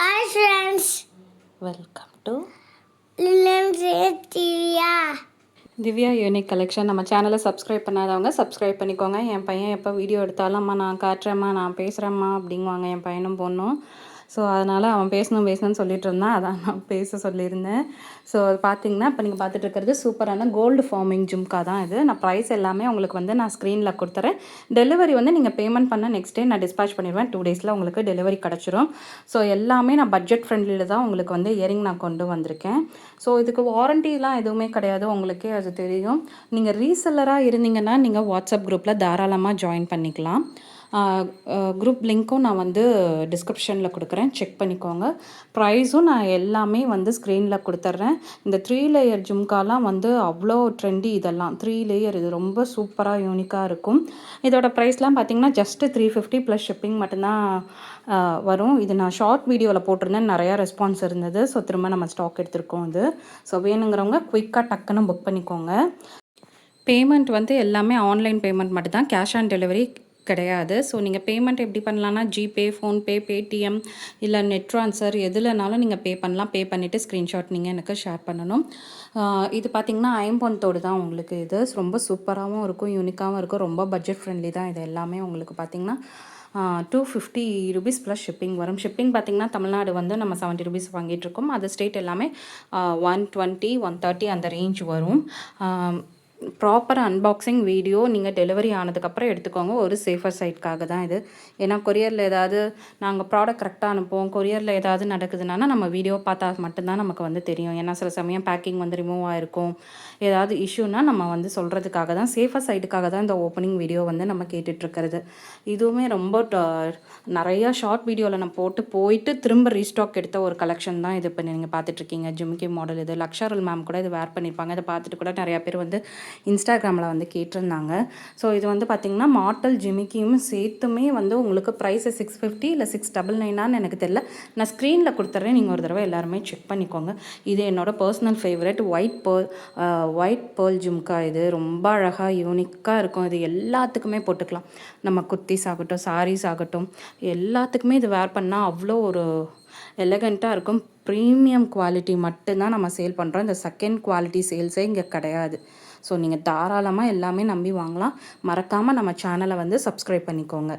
Hi friends, welcome to Divya. Divya unique collection. நம்ம சேனலை subscribe பண்ணாதவங்க சப்ஸ்கிரைப் பண்ணிக்கோங்க. என் பையன் எப்போ வீடியோ எடுத்தாலும் அம்மா நான் காட்டுறேம்மா நான் பேசுகிறேம்மா அப்படிங்குவாங்க என் பையனும் பொண்ணும். ஸோ அதனால் அவன் பேசணும்னு சொல்லிட்டு இருந்தான், அதான் நான் பேச சொல்லியிருந்தேன். ஸோ அது பார்த்தீங்கன்னா இப்போ நீங்கள் பார்த்துட்டு இருக்கிறது சூப்பரான கோல்டு ஃபார்மிங் ஜும்கா தான் இது. நான் ப்ரைஸ் எல்லாமே உங்களுக்கு வந்து நான் ஸ்க்ரீனில் கொடுத்துறேன். டெலிவரி வந்து நீங்கள் பேமெண்ட் பண்ண நெக்ஸ்ட் டே நான் டிஸ்பேச் பண்ணிடுவேன். 2 டேஸில் உங்களுக்கு டெலிவரி கிடச்சிரும். ஸோ எல்லாமே நான் பட்ஜெட் ஃப்ரெண்ட்லியில் தான் உங்களுக்கு வந்து இயரிங் நான் கொண்டு வந்திருக்கேன். ஸோ இதுக்கு வாரண்டிலாம் எதுவுமே கிடையாது, உங்களுக்கே அது தெரியும். நீங்கள் ரீசெல்லராக இருந்தீங்கன்னா நீங்கள் வாட்ஸ்அப் குரூப்பில் தாராளமாக ஜாயின் பண்ணிக்கலாம். குரூப் லிங்க்கும் நான் வந்து டிஸ்கிரிப்ஷனில் கொடுக்குறேன், செக் பண்ணிக்கோங்க. ப்ரைஸும் நான் எல்லாமே வந்து ஸ்க்ரீனில் கொடுத்துட்றேன். இந்த 3 லேயர் ஜும்காலாம் வந்து அவ்வளோ ட்ரெண்டி. இதெல்லாம் 3 லேயர், இது ரொம்ப சூப்பராக யூனிக்காக இருக்கும். இதோட ப்ரைஸ்லாம் பார்த்தீங்கன்னா ஜஸ்ட்டு 350 ப்ளஸ் ஷிப்பிங் மட்டும்தான் வரும். இது நான் ஷார்ட் வீடியோவில் போட்டிருந்தேன், நிறையா ரெஸ்பான்ஸ் இருந்தது. ஸோ திரும்ப நம்ம ஸ்டாக் எடுத்திருக்கோம் இது. ஸோ வேணுங்கிறவங்க குயிக்காக டக்குன்னு புக் பண்ணிக்கோங்க. பேமெண்ட் வந்து எல்லாமே ஆன்லைன் பேமெண்ட் மட்டும்தான், கேஷ் ஆன் டெலிவரி கிடையாது. ஸோ நீங்கள் பேமெண்ட் எப்படி பண்ணலான்னா ஜிபே, ஃபோன்பே, பேடிஎம் இல்லை நெட் ட்ரான்ஸ்ஃபர் எதுலனாலும் நீங்கள் பே பண்ணலாம். பே பண்ணிவிட்டு ஸ்க்ரீன்ஷாட் நீங்கள் எனக்கு ஷேர் பண்ணணும். இது பார்த்திங்கன்னா ஐம்பொன்தோடு தான் உங்களுக்கு. இது ரொம்ப சூப்பராகவும் இருக்கும், யூனிக்காகவும் இருக்கும், ரொம்ப பட்ஜெட் ஃப்ரெண்ட்லி தான். இது எல்லாமே உங்களுக்கு பார்த்திங்கன்னா 250 ருபீஸ் ப்ளஸ் ஷிப்பிங் வரும். ஷிப்பிங் பார்த்திங்கன்னா தமிழ்நாடு வந்து நம்ம 70 ருபீஸ் வாங்கிட்டுருக்கோம். அது ஸ்டேட் எல்லாமே 120, 130 அந்த ரேஞ்ச் வரும். ப்ராப்பர் அன்பாக்சிங் வீடியோ நீங்கள் டெலிவரி ஆனதுக்கப்புறம் எடுத்துக்கோங்க. ஒரு சேஃபர் சைட்காக தான் இது. ஏன்னா கொரியரில் ஏதாவது நாங்கள் ப்ராடக்ட் கரெக்டாக அனுப்புவோம், கொரியரில் ஏதாவது நடக்குதுன்னா நம்ம வீடியோ பார்த்தா மட்டும்தான் நமக்கு வந்து தெரியும். ஏன்னா சில சமயம் பேக்கிங் வந்து ரிமூவ் ஆகிருக்கும், ஏதாவது இஷ்யூனா நம்ம வந்து சொல்கிறதுக்காக தான், சேஃபர் சைட்டுக்காக தான் இந்த ஓப்பனிங் வீடியோ வந்து நம்ம கேட்டுட்ருக்கிறது. இதுவுமே ரொம்ப நிறையா ஷார்ட் வீடியோவில் நான் போயிட்டு திரும்ப ரீஸ்டாக் எடுத்த ஒரு கலெக்ஷன் தான் இது. இப்போ நீங்கள் பார்த்துட்ருக்கீங்க ஜிம்கி மாடல். இது லக்ஷாருல் மேம் கூட இது வேர் பண்ணியிருப்பாங்க. இதை பார்த்துட்டு கூட நிறையா பேர் வந்து இன்ஸ்டாகிராமில் வந்து கேட்டிருந்தாங்க. ஸோ இது வந்து பார்த்திங்கன்னா மாடல் ஜிமிக்கியும் சேர்த்துமே வந்து உங்களுக்கு ப்ரைஸு 650 இல்லை 699 எனக்கு தெரியல. நான் ஸ்க்ரீனில் கொடுத்துட்றேன், நீங்கள் ஒரு தடவை எல்லாருமே செக் பண்ணிக்கோங்க. இது என்னோடய personal favourite white pearl jhumka. இது ரொம்ப அழகாக யூனிக்காக இருக்கும். இது எல்லாத்துக்குமே போட்டுக்கலாம். நம்ம குர்த்திஸ் ஆகட்டும், சாரீஸ் ஆகட்டும், எல்லாத்துக்குமே இது வேர் பண்ணால் அவ்வளோ ஒரு எலகண்ட்டாக இருக்கும். ப்ரீமியம் குவாலிட்டி மட்டும்தான் நம்ம சேல் பண்ணுறோம். இந்த செகண்ட் குவாலிட்டி சேல்ஸே இங்கே கிடையாது. ஸோ நீங்கள் தாராளமாக எல்லாமே நம்பி வாங்கலாம். மறக்காமல் நம்ம சேனலை வந்து சப்ஸ்கிரைப் பண்ணிக்கோங்க.